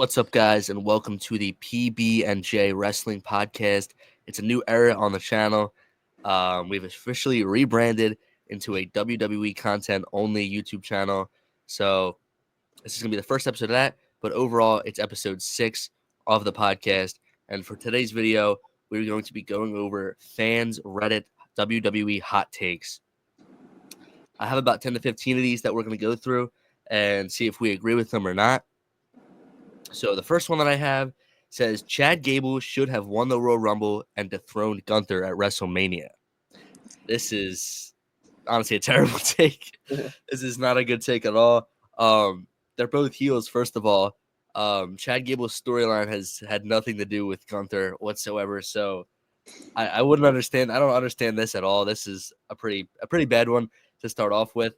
What's up, guys, and welcome to the PB&J Wrestling Podcast. It's a new era on the channel. We've officially rebranded into a WWE content-only YouTube channel. So this is going to be the first episode of that, but overall, it's episode 6 of the podcast. And for today's video, we're going to be going over fans Reddit WWE hot takes. I have about 10 to 15 of these that we're going to go through and see if we agree with them or not. So the first one that I have says Chad Gable should have won the Royal Rumble and dethroned Gunther at WrestleMania. This is honestly a terrible take. This is not a good take at all. They're both heels, first of all. Chad Gable's storyline has had nothing to do with Gunther whatsoever. So I wouldn't understand. I don't understand this at all. This is a pretty bad one to start off with.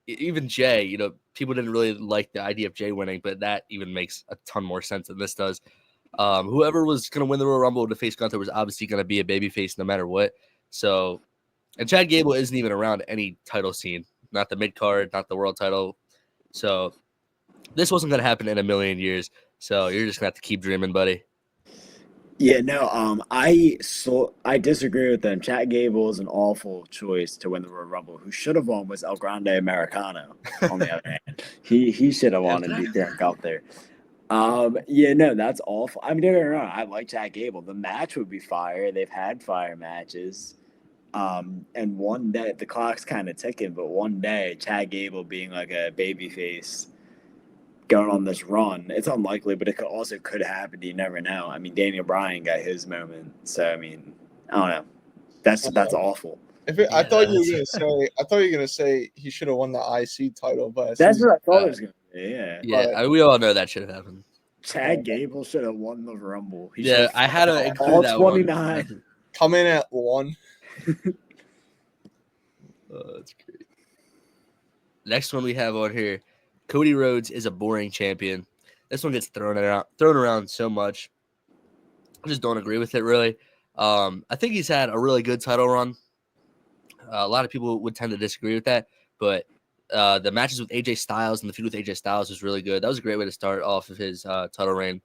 Even Jay, people didn't really like the idea of Jay winning, but that even makes a ton more sense than this does. Whoever was going to win the Royal Rumble to face Gunther was obviously going to be a babyface no matter what. So, and Chad Gable isn't even around any title scene, not the mid-card, not the world title. So this wasn't going to happen in a million years. So you're just going to have to keep dreaming, buddy. Yeah, no, I disagree with them. Chad Gable is an awful choice to win the Royal Rumble. Who should have won was El Grande Americano. On the other hand, he should have won and beat Derek out there. Yeah, no, that's awful. I mean, don't get me wrong, I like Chad Gable. The match would be fire. They've had fire matches. And one day the clock's kind of ticking, but one day Chad Gable being like a babyface, going on this run, it's unlikely, but it could happen. You never know. I mean, Daniel Bryan got his moment, so I mean, I don't know. That's awful. I thought you were gonna say he should have won the IC title, but that's what I thought it was gonna be. Yeah, we all know that should have happened. Chad Gable should have won the Rumble. I had to include all that 29. One. Come in at 1. That's great. Next one we have on here. Cody Rhodes is a boring champion. This one gets thrown around so much. I just don't agree with it, really. I think he's had a really good title run. A lot of people would tend to disagree with that, but the matches with AJ Styles and the feud with AJ Styles was really good. That was a great way to start off of his title reign.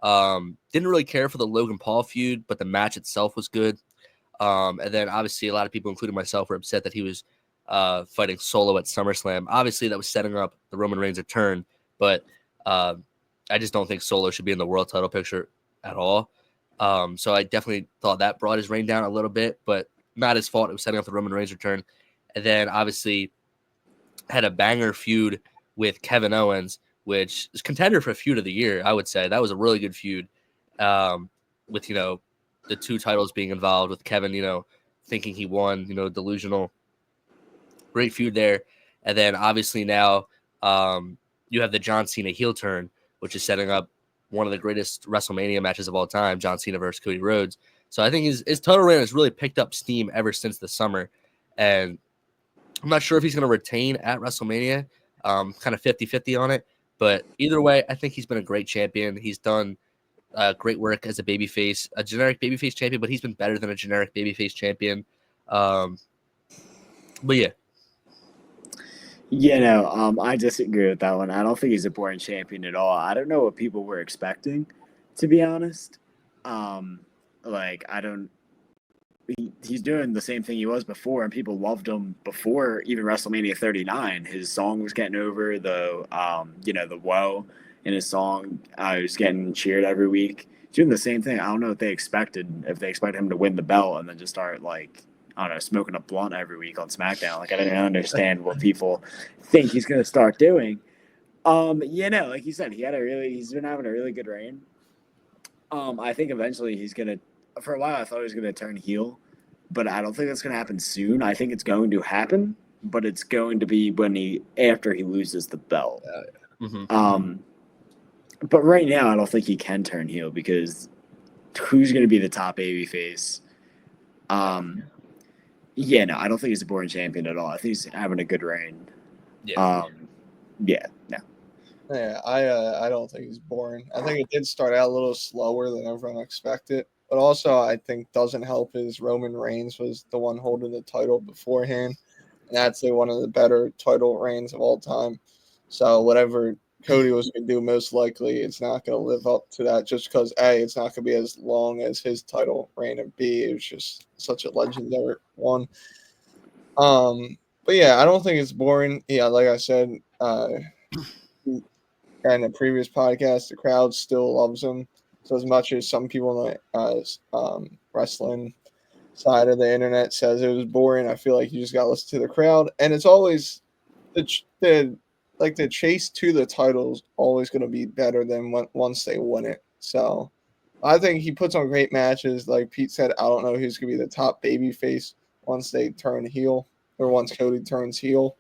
Didn't really care for the Logan Paul feud, but the match itself was good. And then obviously a lot of people, including myself, were upset that he was fighting Solo at SummerSlam. Obviously, that was setting up the Roman Reigns return, but I just don't think Solo should be in the world title picture at all. So I definitely thought that brought his reign down a little bit, but not his fault. It was setting up the Roman Reigns return. And then obviously had a banger feud with Kevin Owens, which is contender for feud of the year, I would say. That was a really good feud with, the two titles being involved, with Kevin, thinking he won, delusional. Great feud there. And then obviously now you have the John Cena heel turn, which is setting up one of the greatest WrestleMania matches of all time, John Cena versus Cody Rhodes. So I think his title reign has really picked up steam ever since the summer. And I'm not sure if he's going to retain at WrestleMania, kind of 50-50 on it. But either way, I think he's been a great champion. He's done great work as a babyface, a generic babyface champion, but he's been better than a generic babyface champion. But yeah. Yeah, no, I disagree with that one. I don't think he's a boring champion at all. I don't know what people were expecting, to be honest. He's doing the same thing he was before, and people loved him before even WrestleMania 39. His song was getting over the woe in his song. He was getting cheered every week. He's doing the same thing. I don't know what they expected, if they expected him to win the belt and then just start, smoking a blunt every week on SmackDown. I didn't understand what people think he's going to start doing. Like you said, he's been having a really good reign. I think eventually he's going to, for a while I thought he was going to turn heel, but I don't think that's going to happen soon. I think it's going to happen, but it's going to be after he loses the belt. Mm-hmm. But right now I don't think he can turn heel, because who's going to be the top babyface? Yeah, no, I don't think he's a boring champion at all. I think he's having a good reign. Yeah. No. Yeah, I don't think he's boring. I think it did start out a little slower than everyone expected, but also I think doesn't help is Roman Reigns was the one holding the title beforehand, and that's one of the better title reigns of all time. So whatever Cody was going to do, most likely it's not going to live up to that just because, A, it's not going to be as long as his title reign, and B, it was just such a legendary one. But yeah, I don't think it's boring. Yeah, like I said in the previous podcast, the crowd still loves him. So as much as some people in the wrestling side of the internet says it was boring, I feel like you just got to listen to the crowd. And it's always the chase to the title is always going to be better than once they win it. So I think he puts on great matches. Like Pete said, I don't know who's going to be the top baby face once they turn heel or once Cody turns heel.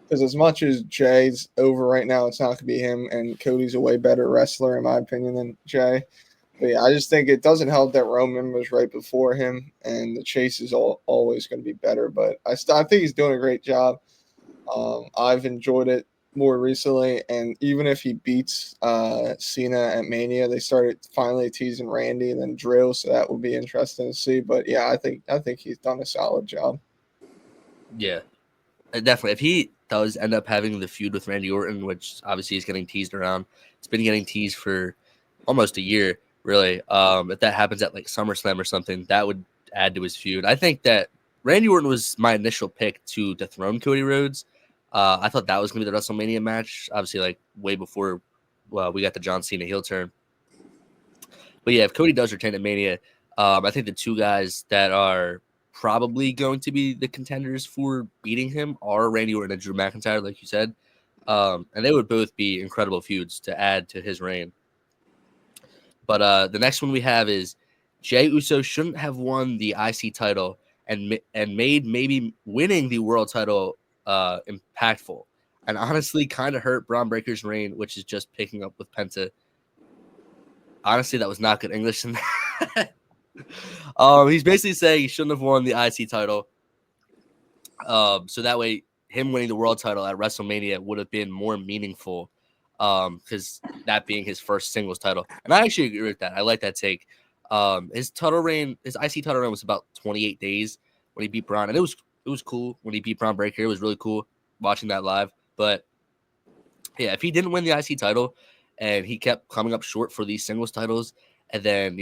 Because as much as Jay's over right now, it's not going to be him, and Cody's a way better wrestler, in my opinion, than Jay. But yeah, I just think it doesn't help that Roman was right before him, and the chase is always going to be better. But I think he's doing a great job. I've enjoyed it more recently, and even if he beats Cena at Mania, they started finally teasing Randy and then Drew, so that would be interesting to see. But yeah, I think he's done a solid job. Yeah, definitely. If he does end up having the feud with Randy Orton, which obviously is getting teased around, it's been getting teased for almost a year, really. If that happens at like SummerSlam or something, that would add to his feud. I think that Randy Orton was my initial pick to dethrone Cody Rhodes. I thought that was going to be the WrestleMania match, obviously, like way before we got the John Cena heel turn. But yeah, if Cody does retain at Mania, I think the two guys that are probably going to be the contenders for beating him are Randy Orton and Drew McIntyre, like you said. And they would both be incredible feuds to add to his reign. But the next one we have is Jey Uso shouldn't have won the IC title and made maybe winning the world title impactful. And honestly, kind of hurt Braun Breaker's reign, which is just picking up with Penta. Honestly, that was not good English. He's basically saying he shouldn't have won the IC title. So that way, him winning the world title at WrestleMania would have been more meaningful, because that being his first singles title. And I actually agree with that. I like that take. His title reign, his IC title reign was about 28 days when he beat Braun, and it was cool when he beat Braun Breaker. It was really cool watching that live. But yeah, if he didn't win the IC title and he kept coming up short for these singles titles, and then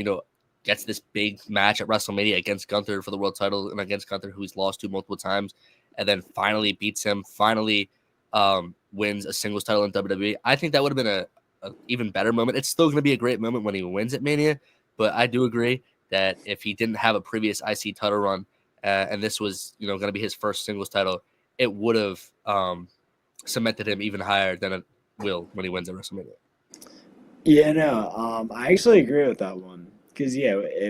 gets this big match at WrestleMania against Gunther for the world title and against Gunther, who he's lost to multiple times, and then finally beats him, finally wins a singles title in WWE. I think that would have been a even better moment. It's still going to be a great moment when he wins at Mania, but I do agree that if he didn't have a previous IC title run and this was going to be his first singles title, it would have cemented him even higher than it will when he wins at WrestleMania. Yeah, no, I actually agree with that one. Because,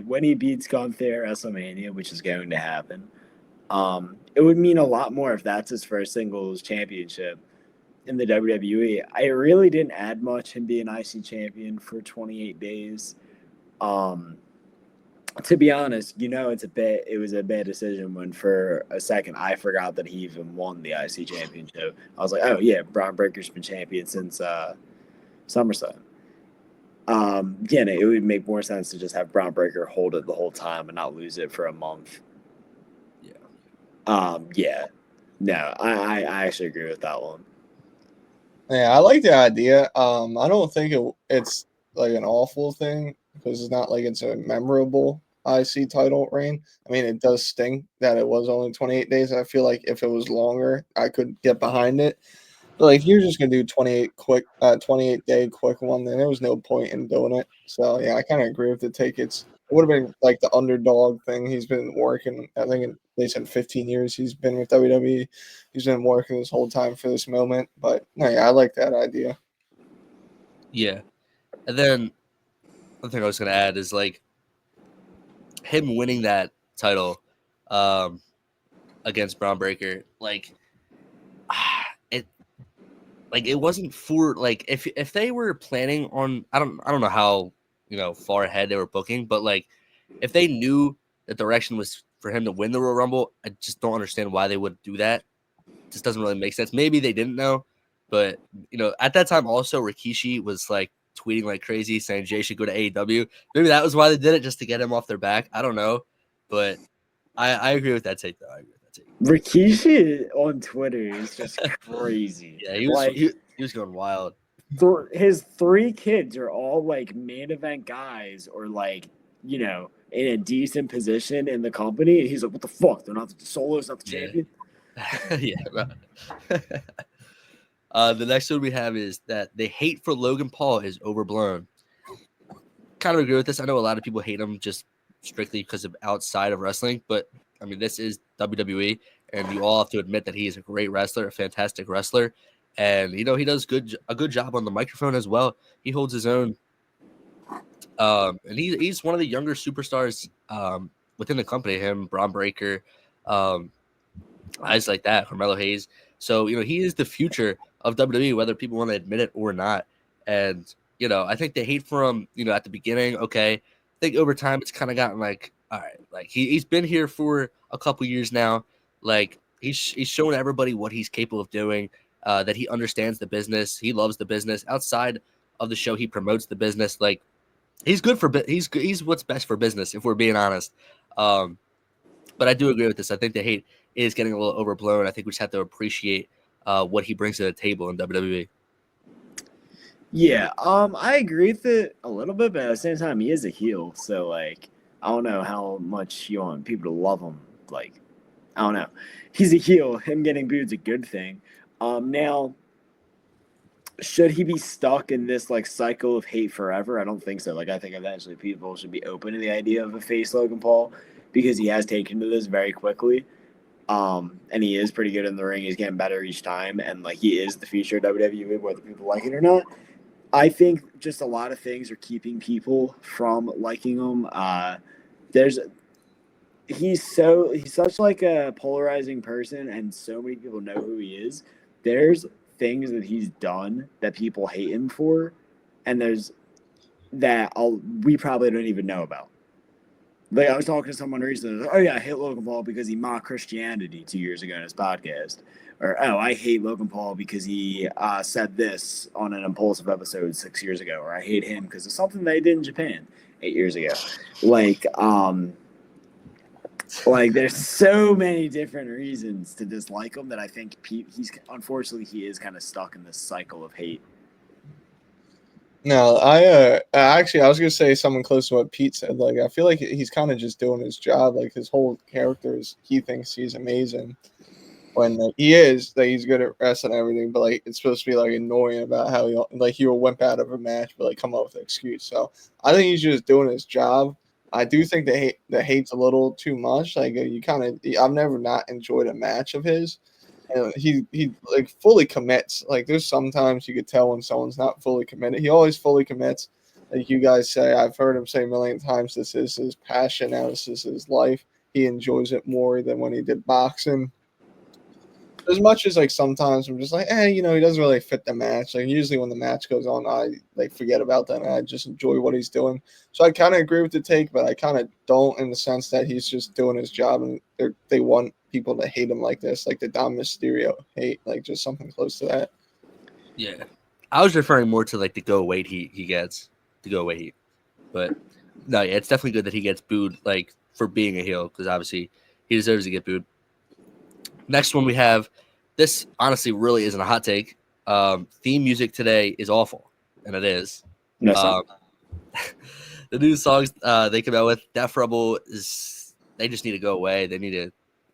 when he beats Gunther at WrestleMania, which is going to happen, it would mean a lot more if that's his first singles championship in the WWE. I really didn't add much him being IC champion for 28 days. To be honest, it was a bad decision when for a second I forgot that he even won the IC championship. I was like, oh yeah, Braun Breaker's been champion since SummerSlam. It would make more sense to just have Braun Breaker hold it the whole time and not lose it for a month. Yeah. No, I actually agree with that one. Yeah, I like the idea. I don't think it's like an awful thing because it's not like it's a memorable IC title reign. I mean, it does stink that it was only 28 days. I feel like if it was longer, I could get behind it. But like, if you're just gonna do 28 day quick one, then there was no point in doing it. So yeah, I kind of agree with the take. It would have been like the underdog thing. He's been working. I think they said 15 years he's been with WWE. He's been working this whole time for this moment. But no, yeah, I like that idea. Yeah, and then one thing I was gonna add is like him winning that title against Braun Breaker. It wasn't for like if they were planning on I don't know how far ahead they were booking, but like if they knew the direction was for him to win the Royal Rumble, I just don't understand why they would do that. It just doesn't really make sense. Maybe they didn't know, but at that time also Rikishi was like tweeting like crazy saying Jay should go to AEW. Maybe that was why they did it, just to get him off their back. I don't know, but I agree with that take though. Rikishi on Twitter is just crazy. Yeah, he was He was going wild. His 3 kids are all like main event guys, or like, in a decent position in the company. And he's like, "What the fuck? They're not the Solo's not the champion." Yeah. The next one we have is that the hate for Logan Paul is overblown. Kind of agree with this. I know a lot of people hate him just strictly because of outside of wrestling, but I mean, this is WWE, and you all have to admit that he is a great wrestler, a fantastic wrestler, and he does a good job on the microphone as well. He holds his own, and he's one of the younger superstars within the company. Him, Braun Breaker, guys like that, Carmelo Hayes. So he is the future of WWE, whether people want to admit it or not. And I think the hate for him, at the beginning, okay. I think over time it's kind of gotten like, all right, like he's been here for a couple years now. Like he's shown everybody what he's capable of doing. That he understands the business, he loves the business. Outside of the show, he promotes the business. Like he's good for he's what's best for business, if we're being honest. But I do agree with this. I think the hate is getting a little overblown. I think we just have to appreciate what he brings to the table in WWE. Yeah, I agree with it a little bit, but at the same time, he is a heel. So, like, I don't know how much you want people to love him. Like, I don't know. He's a heel. Him getting booed is a good thing. Now, should he be stuck in this, like, cycle of hate forever? I don't think so. Like, I think eventually people should be open to the idea of a face Logan Paul, because he has taken to this very quickly. And he is pretty good in the ring. He's getting better each time. And, like, he is the future of WWE, whether people like it or not. I think just a lot of things are keeping people from liking him. He's such like a polarizing person, and so many people know who he is. There's things that he's done that people hate him for, and there's that we probably don't even know about. Like, I was talking to someone recently. Oh yeah, I hate Logan Paul because he mocked Christianity 2 years ago in his podcast. Or, oh, I hate Logan Paul because he said this on an Impulsive episode 6 years ago. Or I hate him because of something they did in Japan 8 years ago. Like there's so many different reasons to dislike him that I think unfortunately he is kind of stuck in this cycle of hate. No, I actually I was gonna say something close to what Pete said. Like I feel like he's kind of just doing his job. Like his whole character is he thinks he's amazing when he is, that he's good at wrestling and everything. But like it's supposed to be like annoying about how he will wimp out of a match, but like come up with an excuse. So I think he's just doing his job. I do think the hate's a little too much. Like I've never not enjoyed a match of his. And he like fully commits. Like there's sometimes you could tell when someone's not fully committed. He always fully commits. Like you guys say, I've heard him say a million times, this is his passion now, this is his life. He enjoys it more than when he did boxing. As much as like sometimes I'm just like, he doesn't really fit the match. Like usually when the match goes on, I like forget about that and I just enjoy what he's doing. So I kind of agree with the take, but I kind of don't, in the sense that he's just doing his job and they want people to hate him like this, like the Dom Mysterio hate, like just something close to that. Yeah, I was referring more to like the go away heat he gets, the go away heat. But no, yeah, it's definitely good that he gets booed like for being a heel, because obviously he deserves to get booed. Next one we have, this honestly really isn't a hot take. Theme music today is awful, and it is. No, the new songs they come out with, Def Rebel, they just need to go away. They need to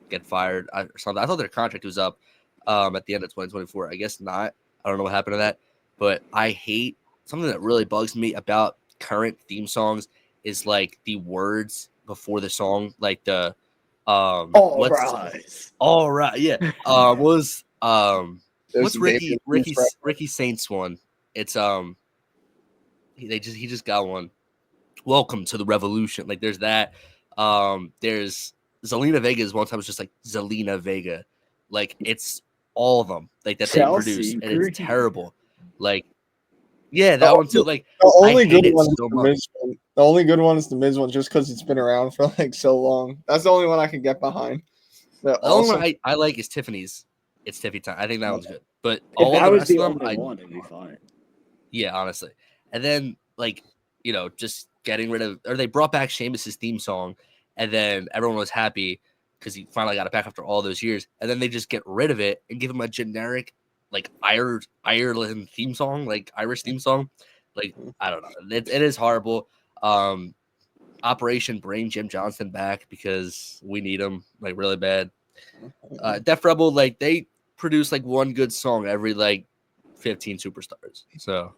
get fired or something. I thought their contract was up at the end of 2024. I guess not. I don't know what happened to that. But I hate, something that really bugs me about current theme songs is like the words before the song, like the all right, yeah. What's Ricky Saints one? It's he just got one. Welcome to the revolution. Like there's that. There's Zelina Vega's one time was just like Zelina Vega. Like it's all of them like that Chelsea, they produce, and it's terrible. Like yeah, that one too. Like the only I hate good it one so is the much. Miz one. The only good one is the Miz one, just because it's been around for like so long. That's the only one I can get behind. The only one I like is Tiffany's. It's Tiffy time. I think that one's good. But all if the that was rest the of them, only one, it'd be fine. Yeah, honestly. And then like, just getting rid of, or they brought back Sheamus's theme song, and then everyone was happy because he finally got it back after all those years. And then they just get rid of it and give him a generic like Ireland theme song, like Irish theme song. Like I don't know, it is horrible. Operation Bring Jim Johnson back because we need him like really bad. Def Rebel, like they produce like one good song every like 15 superstars. So,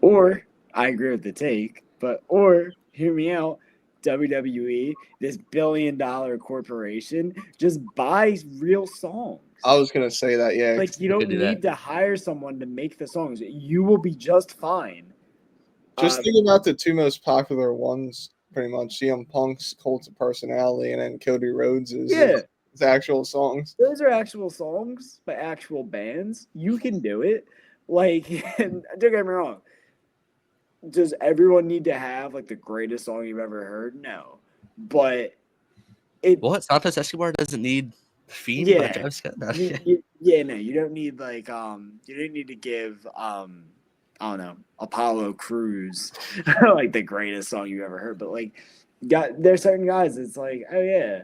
or I agree with the take, or hear me out. WWE, this billion-dollar corporation, just buys real songs. I was gonna say that, yeah. Like you don't need to hire someone to make the songs. You will be just fine. Just think about the two most popular ones, pretty much CM Punk's Cult of Personality, and then Cody Rhodes' his actual songs. Those are actual songs by actual bands. You can do it. Like, don't get me wrong. Does everyone need to have like the greatest song you've ever heard? No, but Santos Escobar doesn't need Fiend. Yeah, no. You don't need like you don't need to give I don't know, Apollo Crews like the greatest song you ever heard, but like there's certain guys it's like, oh yeah,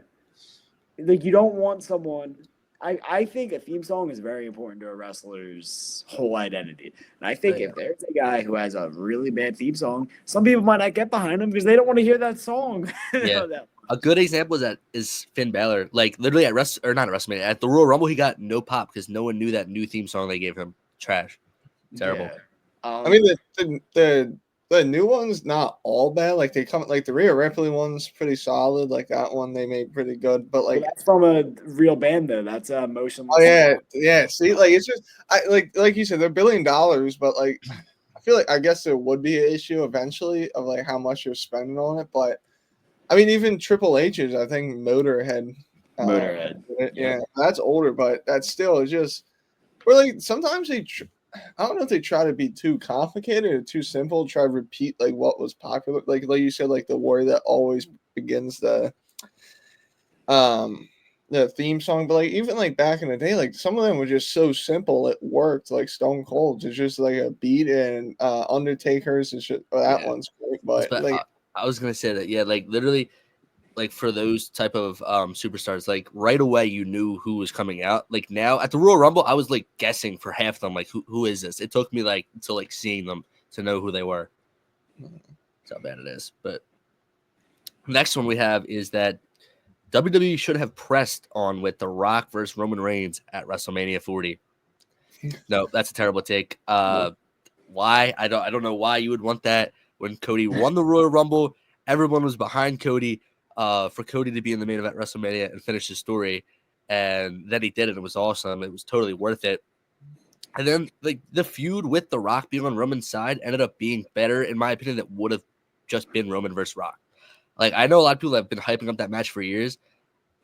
like you don't want someone. I think a theme song is very important to a wrestler's whole identity. And I think if there's a guy who has a really bad theme song, some people might not get behind him because they don't want to hear that song. Yeah. A good example is Finn Balor. Like literally not at WrestleMania, at the Royal Rumble, he got no pop because no one knew that new theme song they gave him. Trash. Terrible. Yeah. I mean the new one's not all bad. Like they come like the Rhea Ripley one's pretty solid. Like that one they made pretty good. But like that's from a real band though. That's a motionless. Oh yeah. See, like it's just like you said, they're $1 billion, but like I feel like I guess there would be an issue eventually of like how much you're spending on it. But I mean, even Triple H's, I think Motorhead. Yeah, that's older, but that's still just. Or like sometimes I don't know if they try to be too complicated or too simple. Try to repeat like what was popular, like you said, like the warrior that always begins the theme song. But like even like back in the day, like some of them were just so simple it worked. Like Stone Cold, it's just like a beat, and Undertaker's and shit. Well, that one's great, but like I was gonna say that, yeah, like literally. Like for those type of superstars, like right away you knew who was coming out. Like now at the Royal Rumble, I was like guessing for half of them, like who is this? It took me like to like seeing them to know who they were. That's how bad it is. But next one we have is that WWE should have pressed on with The Rock versus Roman Reigns at WrestleMania 40. No, that's a terrible take. Why? I don't know why you would want that when Cody won the Royal Rumble. Everyone was behind Cody. For Cody to be in the main event WrestleMania and finish his story, and then he did it. It was awesome. It was totally worth it. And then like the feud with The Rock being on Roman's side ended up being better, in my opinion. That would have just been Roman versus Rock. Like I know a lot of people have been hyping up that match for years.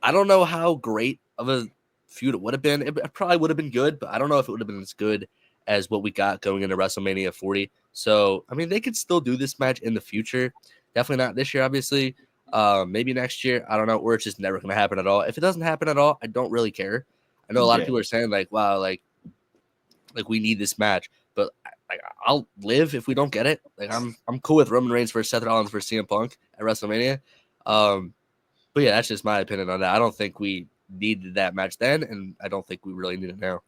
I don't know how great of a feud it would have been. It probably would have been good, but I don't know if it would have been as good as what we got going into WrestleMania 40. So I mean, they could still do this match in the future. Definitely not this year, obviously. Maybe next year, I don't know, or it's just never going to happen at all. If it doesn't happen at all, I don't really care. I know a lot of people are saying like, wow, like we need this match, but I'll live if we don't get it. Like I'm cool with Roman Reigns versus Seth Rollins versus CM Punk at WrestleMania. But yeah, that's just my opinion on that. I don't think we needed that match then, and I don't think we really need it now.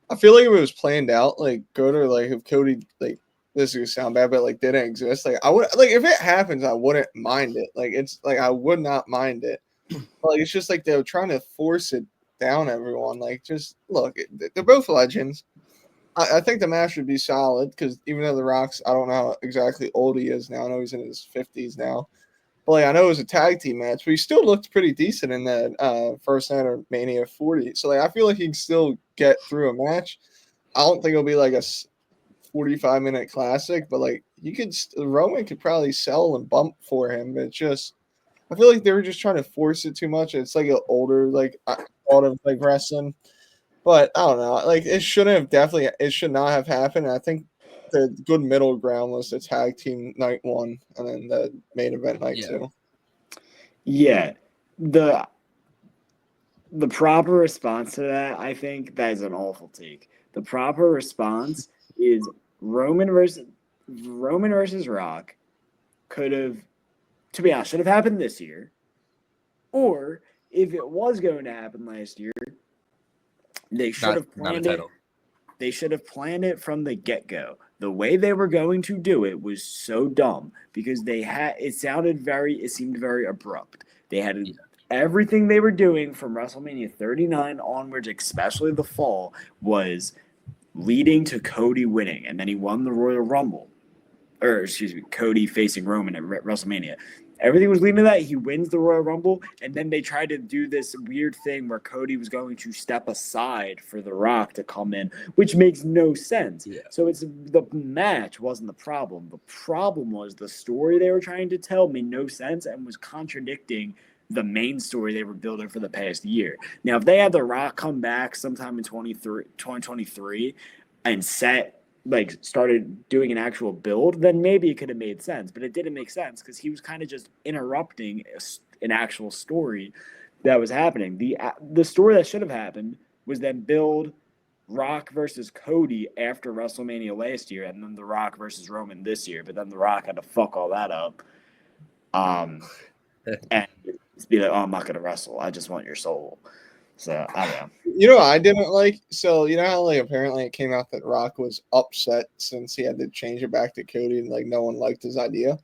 I feel like if it was planned out, like good, or like if Cody like. This is gonna sound bad, but like didn't exist. Like I would like if it happens, I wouldn't mind it. Like it's like I would not mind it. But like it's just like they're trying to force it down everyone. Like just look, they're both legends. I think the match would be solid because even though The Rock's, I don't know how exactly old he is now. I know he's in his 50s now. But like I know it was a tag team match, but he still looked pretty decent in that first night of Mania 40. So like I feel like he can still get through a match. I don't think it'll be like a 45-minute classic, but like Roman could probably sell and bump for him. But it's just I feel like they were just trying to force it too much. It's like an older like thought of like wrestling, but I don't know. Like it should not have happened. I think the good middle ground was the tag team night 1 and then the main event night 2. Yeah, the proper response to that, I think that is an awful take. The proper response is Roman versus Rock could have, to be honest, should have happened this year. Or if it was going to happen last year, they should have planned it. They should have planned it from the get-go. The way they were going to do it was so dumb because it seemed very abrupt. They had everything they were doing from WrestleMania 39 onwards, especially the fall, was leading to Cody winning, and then he won the Royal Rumble. Or, excuse me, Cody facing Roman at WrestleMania. Everything was leading to that. He wins the Royal Rumble, and then they tried to do this weird thing where Cody was going to step aside for The Rock to come in, which makes no sense. Yeah. So the match wasn't the problem. The problem was the story they were trying to tell made no sense and was contradicting the main story they were building for the past year. Now, if they had The Rock come back sometime in 2023 and started doing an actual build, then maybe it could have made sense. But it didn't make sense because he was kind of just interrupting an actual story that was happening. The story that should have happened was then build Rock versus Cody after WrestleMania last year, and then The Rock versus Roman this year. But then The Rock had to fuck all that up. And be like, oh, I'm not going to wrestle. I just want your soul. So, I don't know. You know what I didn't like? So, you know how, like, apparently it came out that Rock was upset since he had to change it back to Cody and, like, no one liked his idea?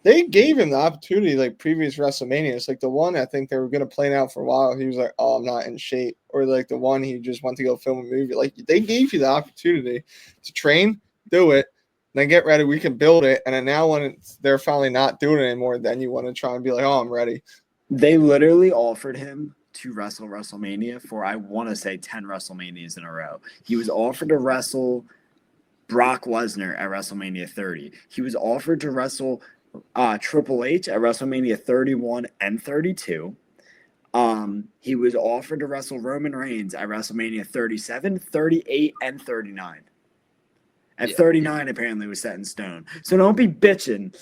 They gave him the opportunity, like, previous WrestleManias. Like, the one I think they were going to plan out for a while, he was like, oh, I'm not in shape. Or, like, the one he just went to go film a movie. Like, they gave you the opportunity to train, do it, then get ready, we can build it. And then now when they're finally not doing it anymore, then you want to try and be like, oh, I'm ready. They literally offered him to wrestle WrestleMania for, I want to say, 10 WrestleManias in a row. He was offered to wrestle Brock Lesnar at WrestleMania 30. He was offered to wrestle Triple H at WrestleMania 31 and 32. He was offered to wrestle Roman Reigns at WrestleMania 37, 38, and 39. At 39, apparently, was set in stone. So don't be bitching.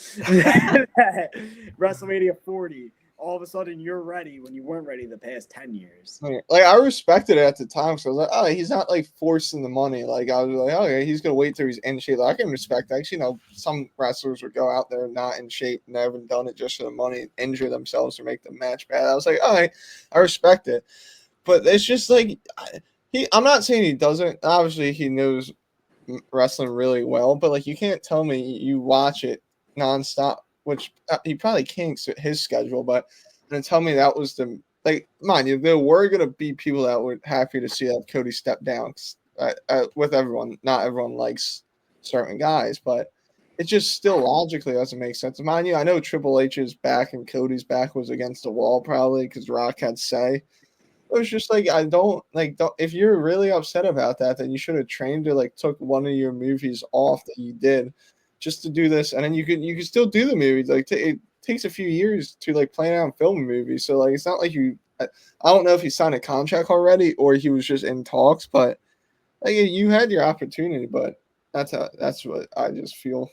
WrestleMania 40, all of a sudden you're ready when you weren't ready the past 10 years. Like, I respected it at the time. So I was like, oh, he's not, like, forcing the money. Like, I was like, oh, yeah, he's going to wait till he's in shape. Like, I can respect that. Actually, you know, some wrestlers would go out there not in shape and they haven't done it just for the money, injure themselves to make the match bad. I was like, all right, I respect it. But it's just like, I'm not saying he doesn't. Obviously, he knows wrestling really well, but like, you can't tell me you watch it nonstop, which he probably can't his schedule, but then tell me that was the, like, mind you, there were going to be people that were happy to see that Cody step down with everyone. Not everyone likes certain guys, but it just still logically doesn't make sense. Mind you, I know Triple H's back and Cody's back was against the wall probably because Rock had say. It was just like, don't if you're really upset about that, then you should have trained to, like, took one of your movies off that you did just to do this, and then you can still do the movies. Like, it takes a few years to, like, plan out and film a movie. So, like, it's not like I don't know if he signed a contract already or he was just in talks, but like, you had your opportunity. But that's what I just feel.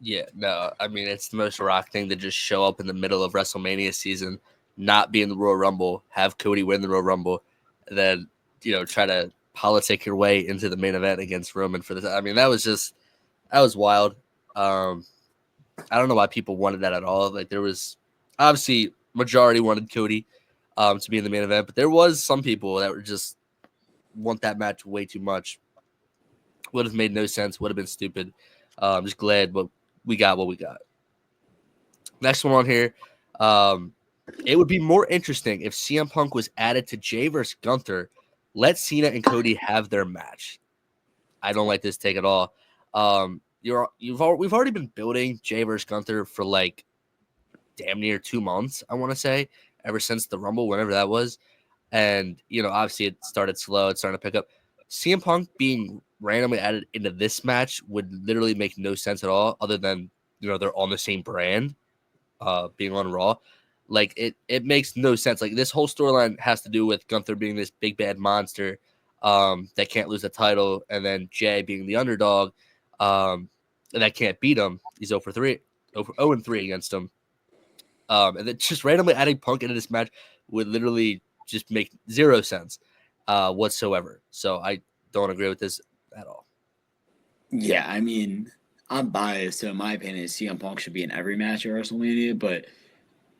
Yeah, no, I mean, it's the most Rock thing to just show up in the middle of WrestleMania season, not be in the Royal Rumble, have Cody win the Royal Rumble, and then, you know, try to politic your way into the main event against Roman for this. I mean, that was wild. I don't know why people wanted that at all. Like, there was obviously majority wanted Cody to be in the main event, but there was some people that were just want that match way too much. Would have made no sense. Would have been stupid. I'm just glad we got what we got. Next one on here. It would be more interesting if CM Punk was added to Jay versus Gunther. Let Cena and Cody have their match. I don't like this take at all. We've already been building Jay versus Gunther for like damn near 2 months, I want to say, ever since the Rumble, whenever that was. And, you know, obviously it started slow. It's starting to pick up. CM Punk being randomly added into this match would literally make no sense at all, other than, you know, they're on the same brand, being on Raw. Like, it makes no sense. Like, this whole storyline has to do with Gunther being this big bad monster that can't lose the title, and then Jay being the underdog that can't beat him. He's 0-3 against him. And then just randomly adding Punk into this match would literally just make zero sense whatsoever. So I don't agree with this at all. Yeah, I mean, I'm biased, so in my opinion, CM Punk should be in every match at WrestleMania, but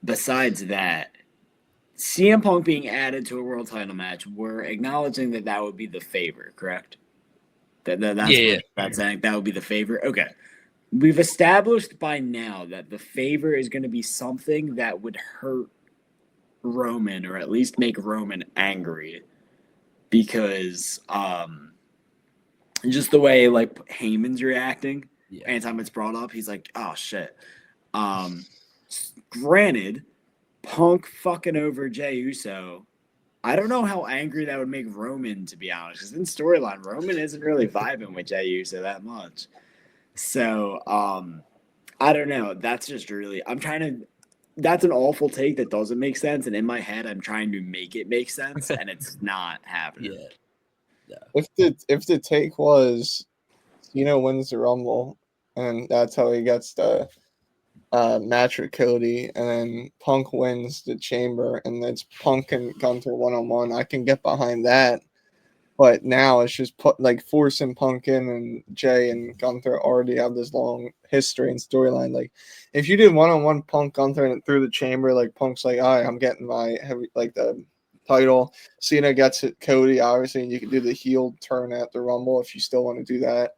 besides that, CM Punk being added to a world title match, we're acknowledging that would be the favor, correct? That's Yeah. what that's saying. That would be the favor. Okay. We've established by now that the favor is going to be something that would hurt Roman or at least make Roman angry because just the way like Heyman's reacting Yeah. anytime it's brought up, he's like, oh shit. Granted, Punk fucking over Jey Uso. I don't know how angry that would make Roman, to be honest, because in storyline, Roman isn't really vibing with Jey Uso that much. So, I don't know. That's just really, that's an awful take that doesn't make sense. And in my head, I'm trying to make it make sense, and it's not happening. Yeah. If the take was Cena wins the Rumble, and that's how he gets the match with Cody, and then Punk wins the Chamber, and it's Punk and Gunther 1-on-1, I can get behind that. But now it's just forcing Punk in, and Jay and Gunther already have this long history and storyline. Like, if you did 1-on-1 Punk Gunther and through the Chamber, like Punk's like, all right, I'm getting my the title. Cena gets it, Cody, obviously, and you can do the heel turn at the Rumble if you still want to do that.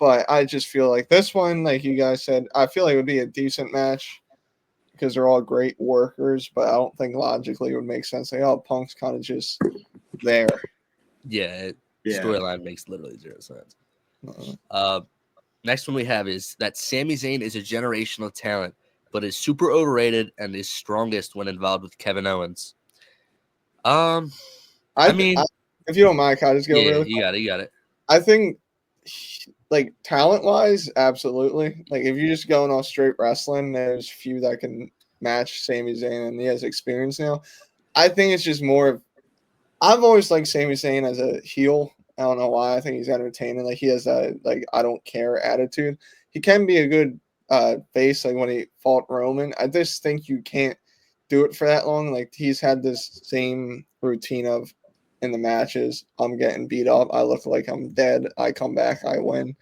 But I just feel like this one, like you guys said, I feel like it would be a decent match because they're all great workers, but I don't think logically it would make sense. Like, oh, Punk's kind of just there. Yeah. Storyline makes literally zero sense. Uh, Next one we have is that Sami Zayn is a generational talent, but is super overrated and is strongest when involved with Kevin Owens. I mean, if you don't mind, can I just go yeah, really? you got it. I think, like, talent-wise, absolutely. Like, if you're just going off straight wrestling, there's few that can match Sami Zayn, and he has experience now. I think it's just more of, I've always liked Sami Zayn as a heel. I don't know why. I think he's entertaining. Like, he has a, like, I don't care attitude. He can be a good face, like when he fought Roman. I just think you can't do it for that long. Like, he's had this same routine of, in the matches, I'm getting beat up, I look like I'm dead, I come back, I win.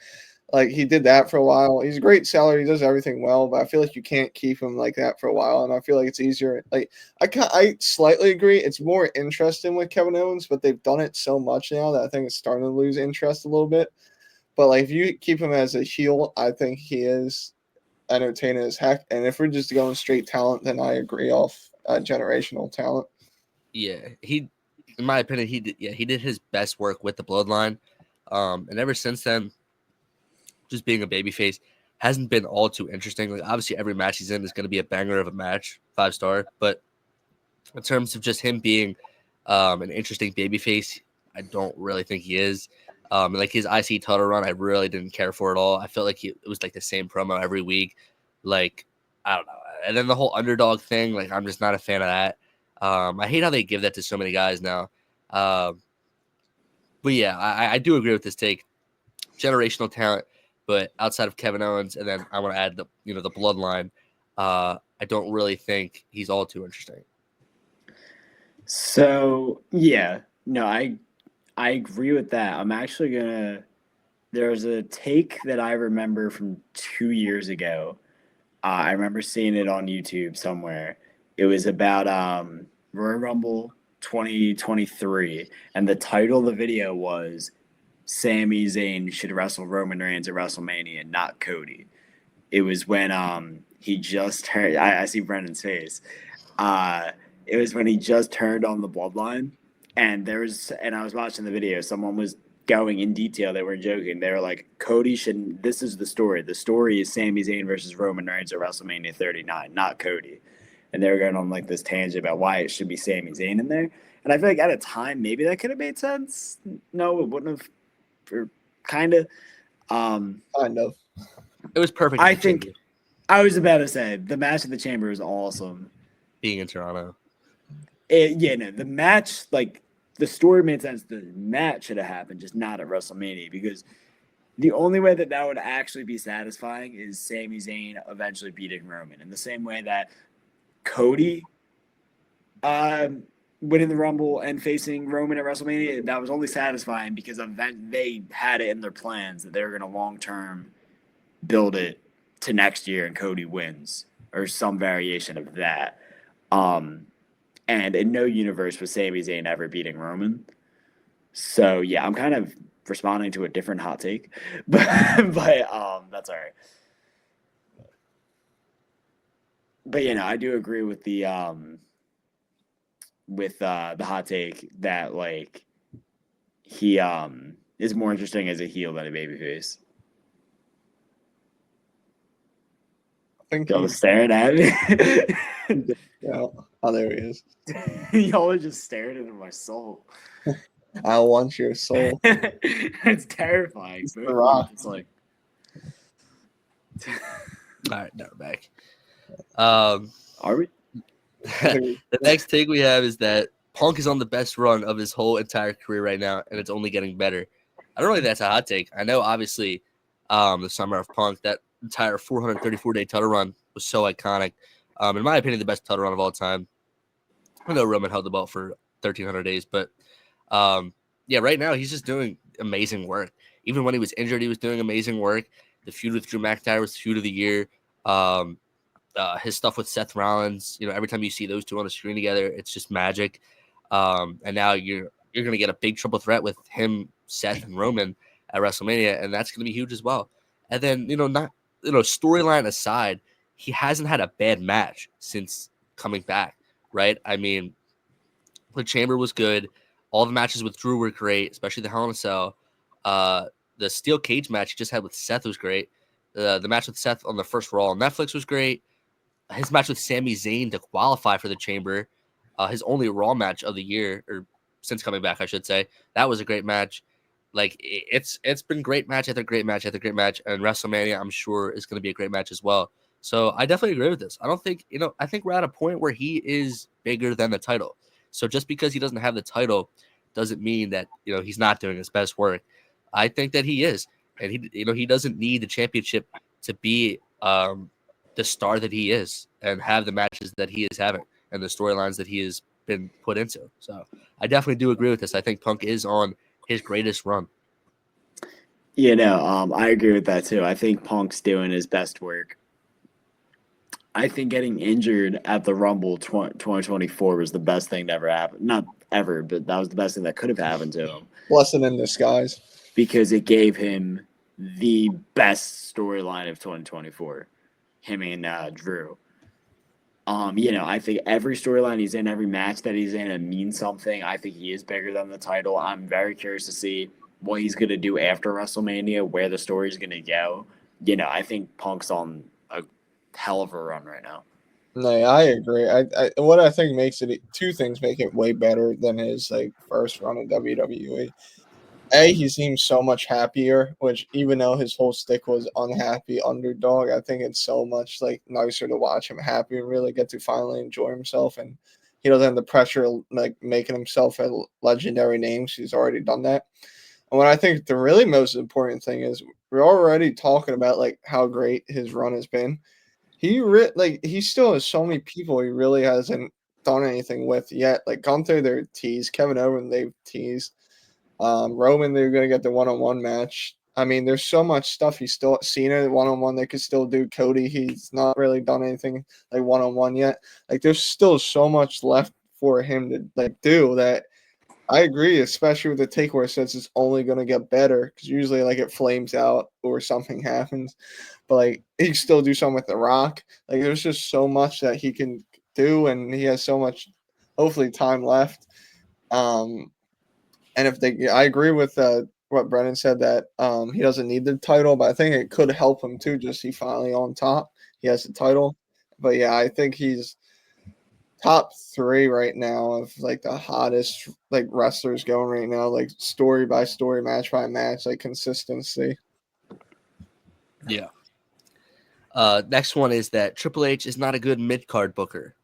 Like, he did that for a while. He's a great seller. He does everything well, but I feel like you can't keep him like that for a while. And I feel like it's easier. Like, I slightly agree. It's more interesting with Kevin Owens, but they've done it so much now that I think it's starting to lose interest a little bit. But like, if you keep him as a heel, I think he is entertaining as heck. And if we're just going straight talent, then I agree off generational talent. Yeah, in my opinion, he did his best work with the Bloodline, and ever since then, just being a babyface hasn't been all too interesting. Like, obviously, every match he's in is going to be a banger of a match, 5-star. But in terms of just him being an interesting babyface, I don't really think he is. Like, his IC title run, I really didn't care for at all. I felt like it was like the same promo every week. Like, I don't know. And then the whole underdog thing, like, I'm just not a fan of that. I hate how they give that to so many guys now. But yeah, I do agree with this take. Generational talent, but outside of Kevin Owens, and then I want to add the Bloodline. I don't really think he's all too interesting. So yeah, no, I agree with that. I'm actually gonna. There's a take that I remember from 2 years ago. I remember seeing it on YouTube somewhere. It was about Royal Rumble 2023, and the title of the video was Sami Zayn should wrestle Roman Reigns at WrestleMania, not Cody. It was when he just turned. I see Brendan's face. It was when he just turned on the Bloodline, and I was watching the video. Someone was going in detail. They weren't joking. They were like, Cody shouldn't. This is the story. The story is Sami Zayn versus Roman Reigns at WrestleMania 39, not Cody. And they were going on like this tangent about why it should be Sami Zayn in there. And I feel like at a time maybe that could have made sense. No, it wouldn't have. Or kind of. Kind of. It was perfect. I think I was about to say the match at the Chamber was awesome. Being in Toronto. The match, like, the story made sense. The match should have happened, just not at WrestleMania, because the only way that would actually be satisfying is Sami Zayn eventually beating Roman. In the same way that Cody winning the Rumble and facing Roman at WrestleMania, that was only satisfying because they had it in their plans that they were going to long-term build it to next year and Cody wins or some variation of that. And in no universe was Sami Zayn ever beating Roman. So, yeah, I'm kind of responding to a different hot take, but that's all right. But I do agree with the hot take that like he is more interesting as a heel than a babyface. I think Y'all was staring at me. Yeah. Oh, there he is. Y'all are just staring into my soul. I want your soul. It's terrifying. It's the Rock. It's like. All right, now we're back. Are we? The next take we have is that Punk is on the best run of his whole entire career right now, and it's only getting better. I don't know if that's a hot take. I know, obviously, the summer of Punk, that entire 434-day title run was so iconic. In my opinion, the best title run of all time. I know Roman held the belt for 1,300 days, but yeah, right now he's just doing amazing work. Even when he was injured, he was doing amazing work. The feud with Drew McIntyre was the feud of the year. His stuff with Seth Rollins, every time you see those two on the screen together, it's just magic. And now you're going to get a big triple threat with him, Seth, and Roman at WrestleMania, and that's going to be huge as well. And then, storyline aside, he hasn't had a bad match since coming back, right? I mean, the Chamber was good. All the matches with Drew were great, especially the Hell in a Cell. The steel cage match he just had with Seth was great. The match with Seth on the first Raw on Netflix was great. His match with Sami Zayn to qualify for the Chamber, his only Raw match of the year, or since coming back, I should say, that was a great match. Like, it's been great match after great match after great match, and WrestleMania, I'm sure, is going to be a great match as well. So I definitely agree with this. I don't think, I think we're at a point where he is bigger than the title. So just because he doesn't have the title doesn't mean that, he's not doing his best work. I think that he is. And he doesn't need the championship to be the star that he is and have the matches that he is having and the storylines that he has been put into. So I definitely do agree with this. I think Punk is on his greatest run. I agree with that too. I think Punk's doing his best work. I think getting injured at the Rumble 2024 was the best thing to ever happen. Not ever, but that was the best thing that could have happened to him. Blessing in disguise. Because it gave him the best storyline of 2024. Him and Drew. I think every storyline he's in, every match that he's in, it means something. I think he is bigger than the title. I'm very curious to see what he's going to do after WrestleMania, where the story's going to go. I think Punk's on a hell of a run right now. No, I agree. What I think makes it, two things make it way better than his first run in WWE. He seems so much happier, which even though his whole stick was unhappy underdog, I think it's so much nicer to watch him happy and really get to finally enjoy himself. And he doesn't have the pressure of making himself a legendary name. He's already done that. And what I think the really most important thing is we're already talking about how great his run has been. He still has so many people he really hasn't done anything with yet. Gunther, they're teased. Kevin Owens, they've teased. Roman, they're going to get the one-on-one match. I mean, there's so much stuff he's still seen it one-on-one. They could still do Cody. He's not really done anything one-on-one yet. There's still so much left for him to do that. I agree, especially with the take where it says it's only going to get better because usually it flames out or something happens. But he can still do something with The Rock. There's just so much that he can do, and he has so much, hopefully, time left. And I agree with what Brennan said that he doesn't need the title, but I think it could help him too. Just he finally on top, he has the title. But yeah, I think he's top 3 right now of the hottest wrestlers going right now, story by story, match by match, consistency. Yeah. Next one is that Triple H is not a good mid-card booker.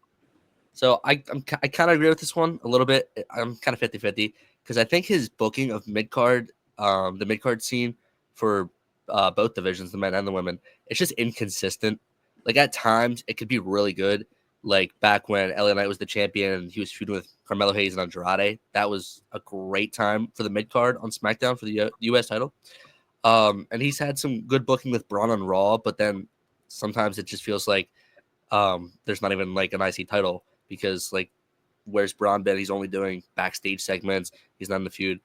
So I kind of agree with this one a little bit. I'm kind of 50-50 because I think his booking of mid-card, the mid-card scene for both divisions, the men and the women, it's just inconsistent. At times, it could be really good. Back when LA Knight was the champion and he was feuding with Carmelo Hayes and Andrade. That was a great time for the mid-card on SmackDown for the U.S. title. And he's had some good booking with Braun on Raw, but then sometimes it just feels like there's not even an IC title because where's Braun been? He's only doing backstage segments. He's not in the feud.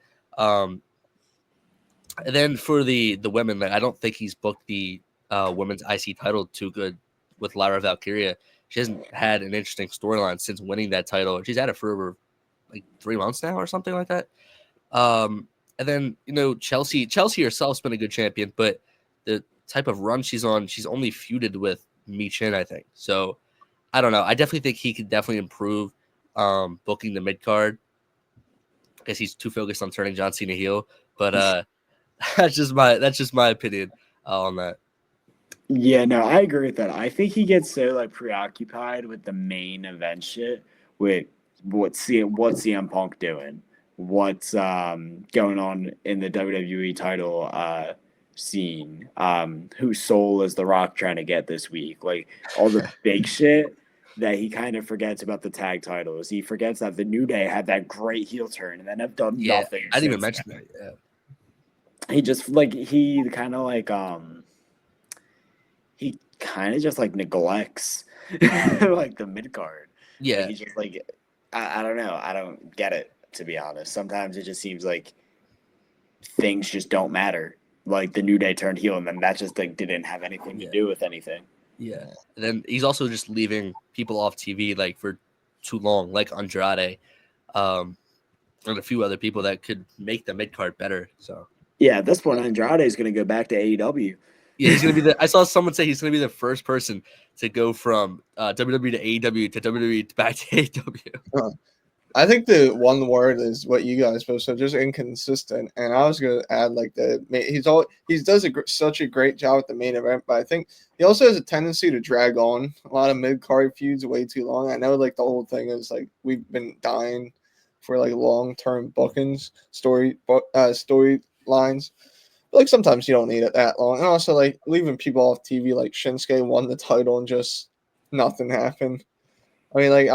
And then for the women, like I don't think he's booked the women's IC title too good with Lyra Valkyria. She hasn't had an interesting storyline since winning that title. She's had it for over like 3 months now or something like that. And then Chelsea herself's been a good champion, but the type of run she's on, she's only feuded with Mi Chin, I think. So I don't know. I definitely think he could definitely improve booking the mid card. I guess he's too focused on turning John Cena heel, but that's just my opinion on that. Yeah, no, I agree with that. I think he gets so like preoccupied with the main event shit, with what's CM Punk doing, what's going on in the WWE title scene, whose soul is The Rock trying to get this week, like all the big shit that he kind of forgets about the tag titles. He forgets that the New Day had that great heel turn and then have done nothing. I didn't even since mention that. Yeah. He kind of like he kind of just like neglects like the mid card. Yeah. Like he's just like I don't know. I don't get it, to be honest. Sometimes it just seems like things just don't matter. Like the New Day turned heel and then that just like didn't have anything to do with anything. Yeah. And then he's also just leaving people off TV like for too long, like Andrade, and a few other people that could make the mid card better. So yeah, at this point Andrade is gonna go back to AEW. Yeah, he's gonna be I saw someone say he's gonna be the first person to go from WWE to AEW to WWE back to AEW. I think the one word is what you guys both said, just inconsistent. And I was gonna add like he does such a great job at the main event, but I think he also has a tendency to drag on a lot of mid card feuds way too long. I know like the whole thing is like we've been dying for like long term bookings, storylines. Like sometimes you don't need it that long, and also like leaving people off TV. Like Shinsuke won the title and just nothing happened. I mean, like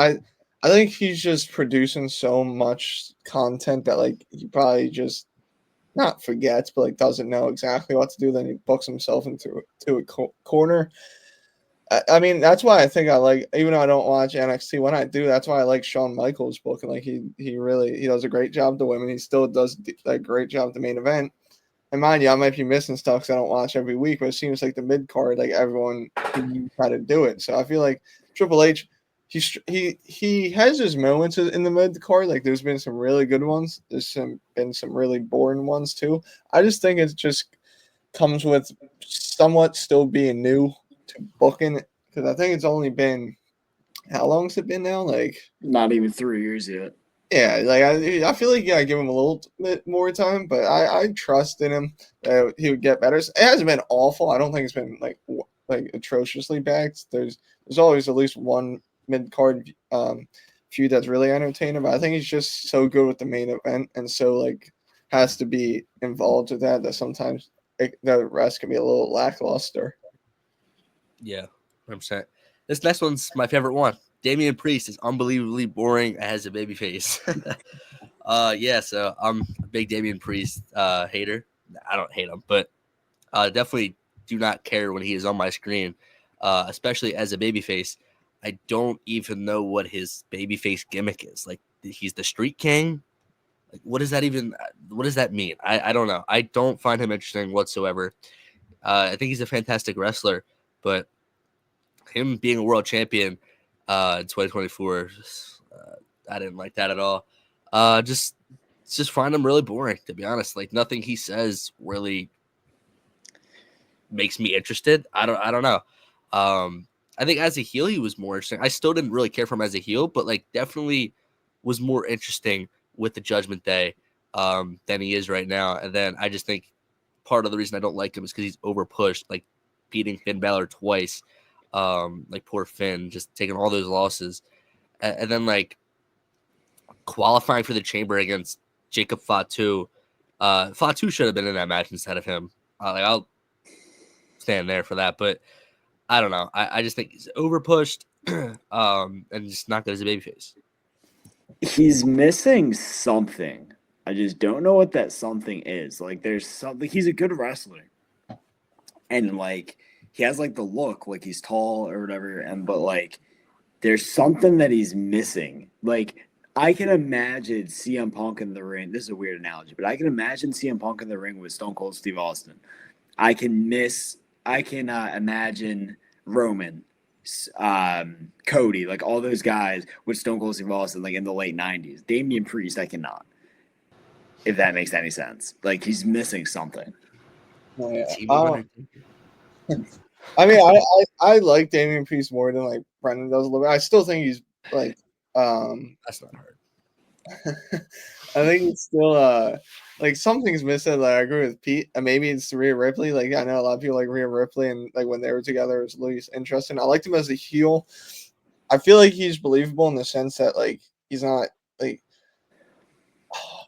I think he's just producing so much content that like he probably just not forgets, but like doesn't know exactly what to do. Then he books himself into a corner. I mean, that's why I think I like, even though I don't watch NXT, when I do, that's why I like Shawn Michaels' book. And like he really does a great job to women. He still does a great job the main event. And mind you, I might be missing stuff because I don't watch every week, but it seems like the mid card, like everyone can try to do it. So I feel like Triple H, he has his moments in the mid card. Like there's been some really good ones. There's been some really boring ones too. I just think it just comes with somewhat still being new to booking, because I think it's only been, how long has it been now? Like not even 3 years yet. Yeah, like I feel like I give him a little bit more time, but I trust in him that he would get better. It hasn't been awful. I don't think it's been like atrociously bad. There's always at least one mid card feud that's really entertaining, but I think he's just so good with the main event and so like has to be involved with that sometimes the rest can be a little lackluster. Yeah, 100%. This next one's my favorite one. Damian Priest is unbelievably boring as a babyface. Yeah, so I'm a big Damian Priest hater. I don't hate him, but definitely do not care when he is on my screen, especially as a babyface. I don't even know what his babyface gimmick is. Like he's the Street King. Like what does that mean? I don't know. I don't find him interesting whatsoever. I think he's a fantastic wrestler, but him being a world champion in 2024, I didn't like that at all. Just find him really boring, to be honest. Like nothing he says really makes me interested. I don't know. I think as a heel he was more interesting. I still didn't really care for him as a heel, but like definitely was more interesting with the Judgment Day than he is right now. And then I just think part of the reason I don't like him is because he's over pushed, like beating Finn Balor twice. Like poor Finn, just taking all those losses, and then like qualifying for the Chamber against Jacob Fatu. Fatu should have been in that match instead of him. I'll stand there for that, but I don't know. I just think he's over pushed, and just not good as a babyface. He's missing something. I just don't know what that something is. Like there's something. He's a good wrestler, and like he has like the look, like he's tall or whatever, but like there's something that he's missing. Like I can imagine CM Punk in the ring. This is a weird analogy, but I can imagine CM Punk in the ring with Stone Cold Steve Austin. I can imagine Roman, Cody, like all those guys with Stone Cold Steve Austin, like in the late '90s. Damian Priest, I cannot. If that makes any sense, like he's missing something. Oh, yeah. Team of Undertaker. I mean, I like Damian Priest more than like Brendan does a little bit. I still think he's like That's not hard. I think it's still like something's missing. Like I agree with Pete. Maybe it's Rhea Ripley. Like I know a lot of people like Rhea Ripley, and like when they were together, it was at least interesting. I liked him as a heel. I feel like he's believable in the sense that like he's not like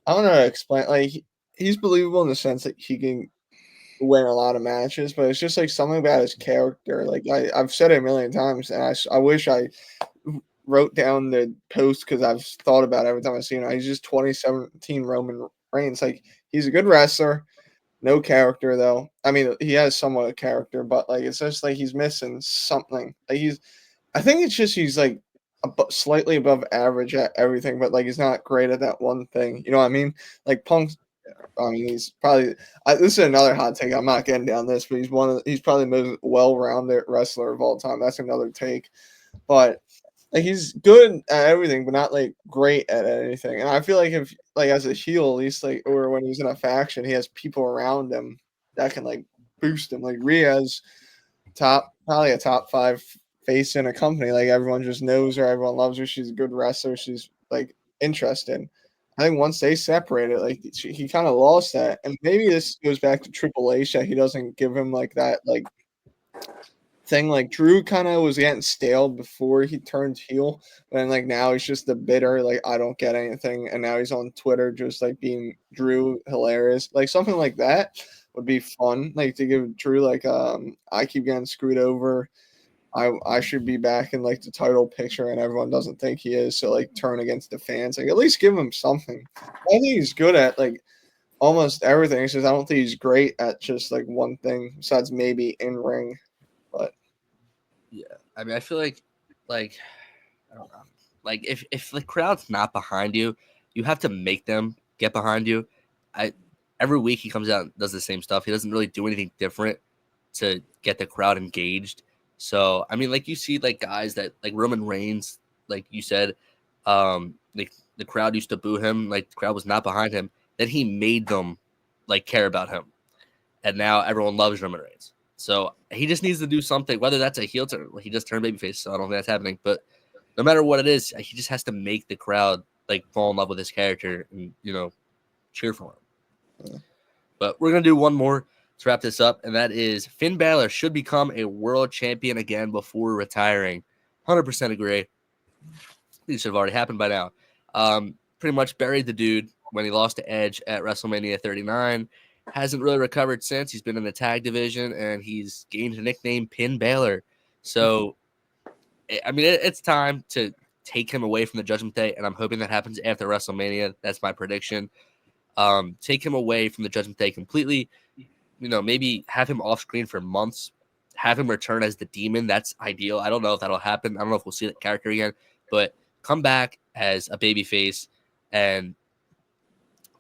I don't know how to explain. Like he's believable in the sense that he can win a lot of matches, but it's just like something about his character. Like I've said it a million times, and I wish I wrote down the post because I've thought about it every time I see him. He's just 2017 Roman Reigns. Like he's a good wrestler, no character though. I mean, he has somewhat of character, but like it's just like he's missing something. Like I think it's just he's like slightly above average at everything, but like he's not great at that one thing. You know what I mean? Like Punk. I mean, he's probably. This is another hot take. I'm not getting down this, but he's probably the most well-rounded wrestler of all time. That's another take, but like he's good at everything, but not like great at anything. And I feel like if like as a heel, at least like or when he's in a faction, he has people around him that can like boost him. Like Rhea's probably a top 5 face in a company. Like everyone just knows her, everyone loves her. She's a good wrestler. She's like interested. I think once they separated, like he kind of lost that, and maybe this goes back to Triple H that he doesn't give him like that like thing. Like Drew kind of was getting stale before he turned heel, and like now he's just the bitter like I don't get anything, and now he's on Twitter just like being Drew hilarious, like something like that would be fun. Like to give Drew like I keep getting screwed over. I should be back in like the title picture and everyone doesn't think he is, so like turn against the fans. Like at least give him something. I think he's good at like almost everything. It's just I don't think he's great at just like one thing besides maybe in ring. But yeah, I mean, I feel like I don't know. Like if the crowd's not behind you, you have to make them get behind you. Every week he comes out and does the same stuff. He doesn't really do anything different to get the crowd engaged. So I mean, like you see, like guys that like Roman Reigns, like you said, like the crowd used to boo him, like the crowd was not behind him. Then he made them like care about him, and now everyone loves Roman Reigns. So he just needs to do something, whether that's a heel turn, he just turned babyface. So I don't think that's happening, but no matter what it is, he just has to make the crowd like fall in love with his character and cheer for him. Yeah. But we're gonna do one more to wrap this up, and that is Finn Balor should become a world champion again before retiring. 100% agree. These should have already happened by now. Pretty much buried the dude when he lost to Edge at WrestleMania 39. Hasn't really recovered since. He's been in the tag division, and he's gained a nickname, Pin Balor. So, I mean, it's time to take him away from the Judgment Day, and I'm hoping that happens after WrestleMania. That's my prediction. Take him away from the Judgment Day completely. Maybe have him off screen for months. Have him return as the Demon. That's ideal. I don't know if that'll happen. I don't know if we'll see that character again, but come back as a babyface and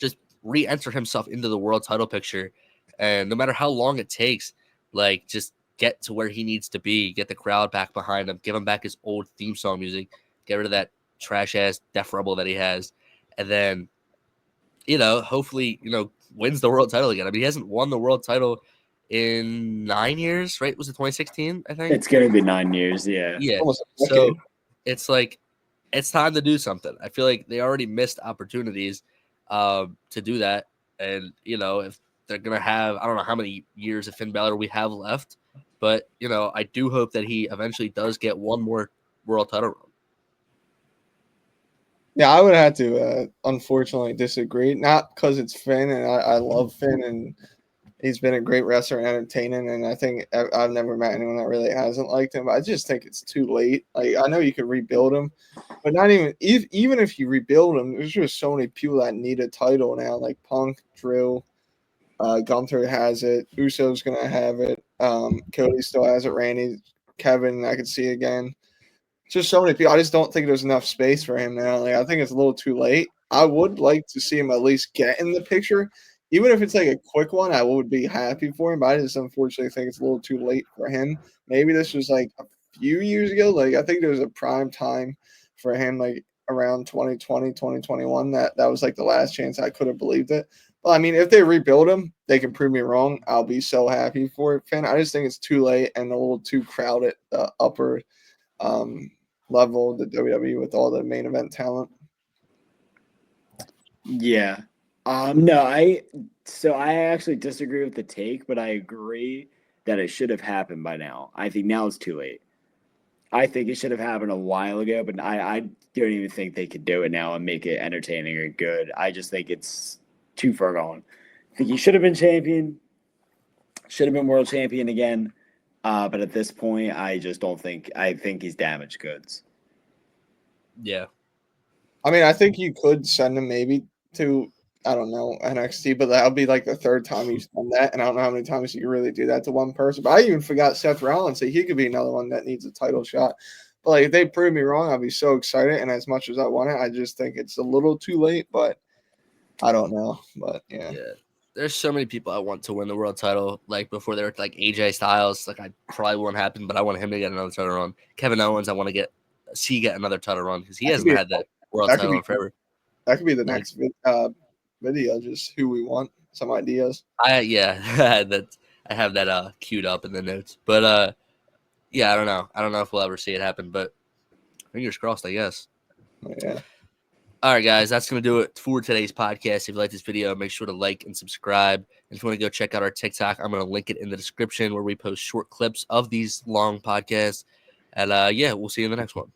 just re-enter himself into the world title picture. And no matter how long it takes, like just get to where he needs to be, get the crowd back behind him, give him back his old theme song music, get rid of that trash ass Def Rebel that he has, and then hopefully wins the world title again. I mean, he hasn't won the world title in 9 years, right? Was it 2016? I think it's gonna be 9 years. Yeah. So it's like it's time to do something. I feel like they already missed opportunities to do that, and if they're gonna have, I don't know how many years of Finn Balor we have left, but I do hope that he eventually does get one more world title run. Yeah, I would have to unfortunately disagree. Not because it's Finn, and I love Finn, and he's been a great wrestler and entertaining, and I think I've never met anyone that really hasn't liked him. But I just think it's too late. Like I know you could rebuild him, but not even if you rebuild him, there's just so many people that need a title now, like Punk, Drew, Gunther has it, Uso's gonna have it, Cody still has it, Randy, Kevin, I could see again. just so many people. I just don't think there's enough space for him now. Like, I think it's a little too late. I would like to see him at least get in the picture. Even if it's like a quick one, I would be happy for him. But I just unfortunately think it's a little too late for him. Maybe this was like a few years ago. Like, I think there was a prime time for him, like around 2020, 2021. That was like the last chance I could have believed it. Well, I mean, if they rebuild him, they can prove me wrong. I'll be so happy for it, Finn. I just think it's too late and a little too crowded, upper level of the WWE with all the main event talent. Yeah. No, I actually disagree with the take, but I agree that it should have happened by now. I think now it's too late. I think it should have happened a while ago, but I don't even think they could do it now and make it entertaining or good. I just think it's too far gone. I think he should have been champion, should have been world champion again. But at this point, I just don't think. I think he's damaged goods. Yeah. I mean, I think you could send him maybe to, I don't know, NXT, but that would be like the third time you've done that. And I don't know how many times you really do that to one person. But I even forgot Seth Rollins. So he could be another one that needs a title shot. But like, if they prove me wrong, I'll be so excited. And as much as I want it, I just think it's a little too late. But I don't know. But yeah. There's so many people I want to win the world title. Like before, they were like AJ Styles. Like I probably won't happen, but I want him to get another title run. Kevin Owens, I want to get another title run because he hasn't had that world title in forever. That could be the next video, just who we want, some ideas. I have that queued up in the notes. But yeah, I don't know. I don't know if we'll ever see it happen, but fingers crossed, I guess. Yeah. All right, guys, that's going to do it for today's podcast. If you like this video, make sure to like and subscribe. And if you want to go check out our TikTok, I'm going to link it in the description where we post short clips of these long podcasts. And yeah, we'll see you in the next one.